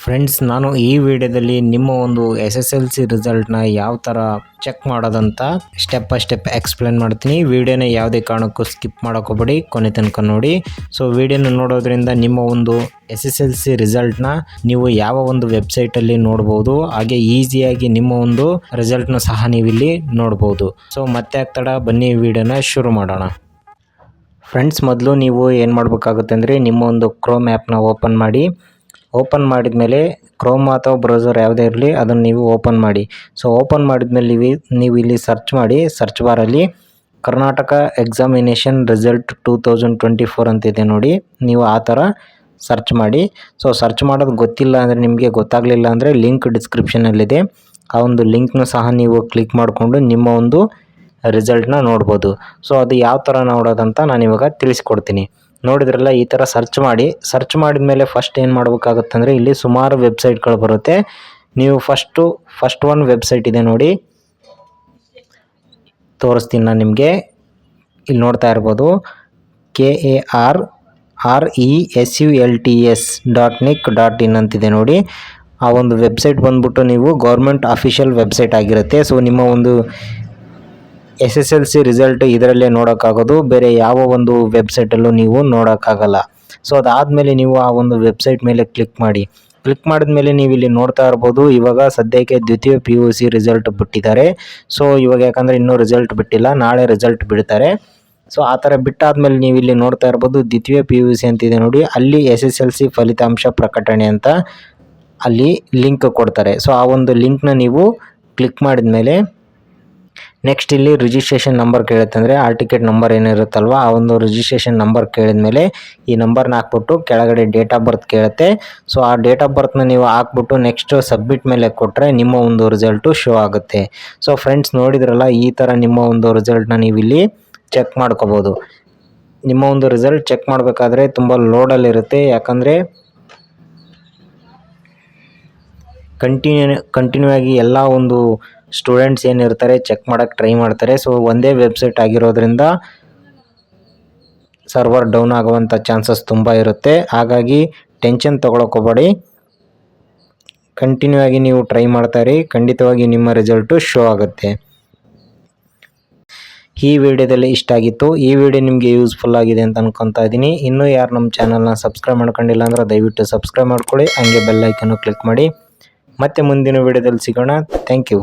Friends, ನಾನು ಈ ವಿಡಿಯೋದಲ್ಲಿ ನಿಮ್ಮ ಒಂದು SSLC ರಿಸಲ್ಟ್ನ ಯಾವ ಥರ ಚೆಕ್ ಮಾಡೋದಂತ ಸ್ಟೆಪ್ ಬೈ ಸ್ಟೆಪ್ ಎಕ್ಸ್ಪ್ಲೇನ್ ಮಾಡ್ತೀನಿ. ವಿಡಿಯೋನ ಯಾವುದೇ ಕಾರಣಕ್ಕೂ ಸ್ಕಿಪ್ ಮಾಡೋಕೋಬೇಡಿ, ಕೊನೆ ತನಕ ನೋಡಿ. ಸೊ ವಿಡಿಯೋನ ನೋಡೋದ್ರಿಂದ ನಿಮ್ಮ ಒಂದು SSLC ರಿಸಲ್ಟ್ನ ನೀವು ಯಾವ ಒಂದು ವೆಬ್ಸೈಟಲ್ಲಿ ನೋಡ್ಬೋದು, ಹಾಗೆ ಈಸಿಯಾಗಿ ನಿಮ್ಮ ಒಂದು ರಿಸಲ್ಟ್ನ ಸಹ ನೀವಿಲ್ಲಿ ನೋಡ್ಬೋದು. ಸೊ ಮತ್ತೆ ಆಗ್ತಡ, ಬನ್ನಿ ವಿಡಿಯೋನ ಶುರು ಮಾಡೋಣ. ಫ್ರೆಂಡ್ಸ್, ಮೊದಲು ನೀವು ಏನು ಮಾಡಬೇಕಾಗುತ್ತೆ ಅಂದರೆ ನಿಮ್ಮ ಒಂದು ಕ್ರೋಮ್ ಆ್ಯಪ್ನ ಓಪನ್ ಮಾಡಿದ ಮೇಲೆ ಕ್ರೋಮ್ ಅಥವಾ ಬ್ರೌಸರ್ ಯಾವುದೇ ಇರಲಿ ಅದನ್ನು ನೀವು ಓಪನ್ ಮಾಡಿ. ಸೊ ಓಪನ್ ಮಾಡಿದ್ಮೇಲೆ ನೀವು ಇಲ್ಲಿ ಸರ್ಚ್ ಮಾಡಿ. ಸರ್ಚ್ ಬಾರಲ್ಲಿ ಕರ್ನಾಟಕ ಎಕ್ಸಾಮಿನೇಷನ್ ರಿಸಲ್ಟ್ 2024 ಅಂತಿದೆ ನೋಡಿ, ನೀವು ಆ ಥರ ಸರ್ಚ್ ಮಾಡಿ. ಸೊ ಸರ್ಚ್ ಮಾಡೋದು ಗೊತ್ತಿಲ್ಲ ಅಂದರೆ, ನಿಮಗೆ ಗೊತ್ತಾಗಲಿಲ್ಲ ಅಂದರೆ ಲಿಂಕ್ ಡಿಸ್ಕ್ರಿಪ್ಷನಲ್ಲಿದೆ. ಆ ಒಂದು ಲಿಂಕ್ನ ಸಹ ನೀವು ಕ್ಲಿಕ್ ಮಾಡಿಕೊಂಡು ನಿಮ್ಮ ಒಂದು ರಿಸಲ್ಟ್ನ ನೋಡ್ಬೋದು. ಸೊ ಅದು ಯಾವ ಥರ ನೋಡೋದಂತ ನಾನು ಇವಾಗ ತಿಳಿಸ್ಕೊಡ್ತೀನಿ. ನೋಡಿದ್ರಲ್ಲ, ಈ ಥರ ಸರ್ಚ್ ಮಾಡಿದ ಮೇಲೆ ಫಸ್ಟ್ ಏನು ಮಾಡಬೇಕಾಗುತ್ತೆ ಅಂದರೆ, ಇಲ್ಲಿ ಸುಮಾರು ವೆಬ್ಸೈಟ್ಗಳು ಬರುತ್ತೆ. ನೀವು ಫಸ್ಟ್ ಒಂದು ವೆಬ್ಸೈಟ್ ಇದೆ ನೋಡಿ, ತೋರಿಸ್ತೀನಿ ನಾನು ನಿಮಗೆ. ಇಲ್ಲಿ ನೋಡ್ತಾ ಇರ್ಬೋದು, KARRESULTS.nic.in ಅಂತಿದೆ ನೋಡಿ. ಆ ಒಂದು ವೆಬ್ಸೈಟ್ ಬಂದ್ಬಿಟ್ಟು ನೀವು ಗೌರ್ಮೆಂಟ್ ಅಫಿಷಿಯಲ್ ವೆಬ್ಸೈಟ್ ಆಗಿರುತ್ತೆ. ಸೊ ನಿಮ್ಮ ಒಂದು SSLC ರಿಸಲ್ಟ್ ಇದರಲ್ಲೇ ನೋಡೋಕ್ಕಾಗೋದು, ಬೇರೆ ಯಾವ ಒಂದು ವೆಬ್ಸೈಟಲ್ಲೂ ನೀವು ನೋಡೋಕ್ಕಾಗಲ್ಲ. ಸೊ ಅದಾದಮೇಲೆ ನೀವು ಆ ಒಂದು ವೆಬ್ಸೈಟ್ ಮೇಲೆ ಕ್ಲಿಕ್ ಮಾಡಿದ್ಮೇಲೆ ನೀವು ಇಲ್ಲಿ ನೋಡ್ತಾ ಇರ್ಬೋದು, ಇವಾಗ ಸದ್ಯಕ್ಕೆ ದ್ವಿತೀಯ PUC ರಿಸಲ್ಟ್ ಬಿಟ್ಟಿದ್ದಾರೆ. ಸೊ ಇವಾಗ ಯಾಕಂದರೆ ಇನ್ನೂ ರಿಸಲ್ಟ್ ಬಿಟ್ಟಿಲ್ಲ, ನಾಳೆ ರಿಸಲ್ಟ್ ಬಿಡ್ತಾರೆ. ಸೊ ಆ ಥರ ಬಿಟ್ಟಾದಮೇಲೆ ನೀವು ಇಲ್ಲಿ ನೋಡ್ತಾ ಇರ್ಬೋದು, ದ್ವಿತೀಯ PUC ಅಂತಿದೆ ನೋಡಿ, ಅಲ್ಲಿ SSLC ಫಲಿತಾಂಶ ಪ್ರಕಟಣೆ ಅಂತ ಅಲ್ಲಿ ಲಿಂಕ್ ಕೊಡ್ತಾರೆ. ಸೊ ಆ ಒಂದು ಲಿಂಕ್ನ ನೀವು ಕ್ಲಿಕ್ ಮಾಡಿದ ಮೇಲೆ ನೆಕ್ಸ್ಟ್ ಇಲ್ಲಿ ರಿಜಿಸ್ಟ್ರೇಷನ್ ನಂಬರ್ ಕೇಳುತ್ತೆ. ಅಂದರೆ ಆಲ್ ಟಿಕೆಟ್ ನಂಬರ್ ಏನಿರುತ್ತಲ್ವ, ಆ ಒಂದು ರಿಜಿಸ್ಟ್ರೇಷನ್ ನಂಬರ್ ಕೇಳಿದ ಮೇಲೆ ಈ ನಂಬರ್ನ ಹಾಕ್ಬಿಟ್ಟು ಕೆಳಗಡೆ ಡೇಟ್ ಆಫ್ ಬರ್ತ್ ಕೇಳುತ್ತೆ. ಸೊ ಆ ಡೇಟ್ ಆಫ್ ಬರ್ತ್ನ ನೀವು ಹಾಕ್ಬಿಟ್ಟು ನೆಕ್ಸ್ಟ್ ಸಬ್ಮಿಟ್ ಮೇಲೆ ಕೊಟ್ಟರೆ ನಿಮ್ಮ ಒಂದು ರಿಸಲ್ಟು ಶೋ ಆಗುತ್ತೆ. ಸೊ ಫ್ರೆಂಡ್ಸ್, ನೋಡಿದ್ರಲ್ಲ, ಈ ಥರ ನಿಮ್ಮ ಒಂದು ರಿಸಲ್ಟ್ನ ನೀವು ಇಲ್ಲಿ ಚೆಕ್ ಮಾಡ್ಕೋಬೋದು. ನಿಮ್ಮ ಒಂದು ರಿಸಲ್ಟ್ ಚೆಕ್ ಮಾಡಬೇಕಾದ್ರೆ ತುಂಬ ಲೋಡಲ್ಲಿರುತ್ತೆ, ಯಾಕಂದರೆ ಕಂಟಿನ್ಯೂ ಆಗಿ ಎಲ್ಲ ಒಂದು ಸ್ಟೂಡೆಂಟ್ಸ್ ಏನಿರ್ತಾರೆ ಚೆಕ್ ಮಾಡೋಕ್ಕೆ ಟ್ರೈ ಮಾಡ್ತಾರೆ. ಸೊ ಒಂದೇ ವೆಬ್ಸೈಟ್ ಆಗಿರೋದ್ರಿಂದ ಸರ್ವರ್ ಡೌನ್ ಆಗುವಂಥ ಚಾನ್ಸಸ್ ತುಂಬ ಇರುತ್ತೆ. ಹಾಗಾಗಿ ಟೆನ್ಷನ್ ತೊಗೊಳಕ್ಕೋಗ್ಬೇಡಿ, ಕಂಟಿನ್ಯೂ ಆಗಿ ನೀವು ಟ್ರೈ ಮಾಡ್ತಾಯಿರಿ, ಖಂಡಿತವಾಗಿ ನಿಮ್ಮ ರಿಸಲ್ಟು ಶೋ ಆಗುತ್ತೆ. ಈ ವಿಡಿಯೋದಲ್ಲಿ ಇಷ್ಟ ಆಗಿತ್ತು. ಈ ವಿಡಿಯೋ ನಿಮಗೆ ಯೂಸ್ಫುಲ್ ಆಗಿದೆ ಅಂತ ಅನ್ಕೊತಾ ಇದ್ದೀನಿ. ಇನ್ನೂ ಯಾರು ನಮ್ಮ ಚಾನಲ್ನ ಸಬ್ಸ್ಕ್ರೈಬ್ ಮಾಡ್ಕೊಂಡಿಲ್ಲ ಅಂದರೆ ದಯವಿಟ್ಟು ಸಬ್ಸ್ಕ್ರೈಬ್ ಮಾಡ್ಕೊಳ್ಳಿ, ಹಂಗೆ ಬೆಲ್ ಐಕನ್ನು ಕ್ಲಿಕ್ ಮಾಡಿ. ಮತ್ತೆ ಮುಂದಿನ ವಿಡಿಯೋದಲ್ಲಿ ಸಿಗೋಣ. Thank you.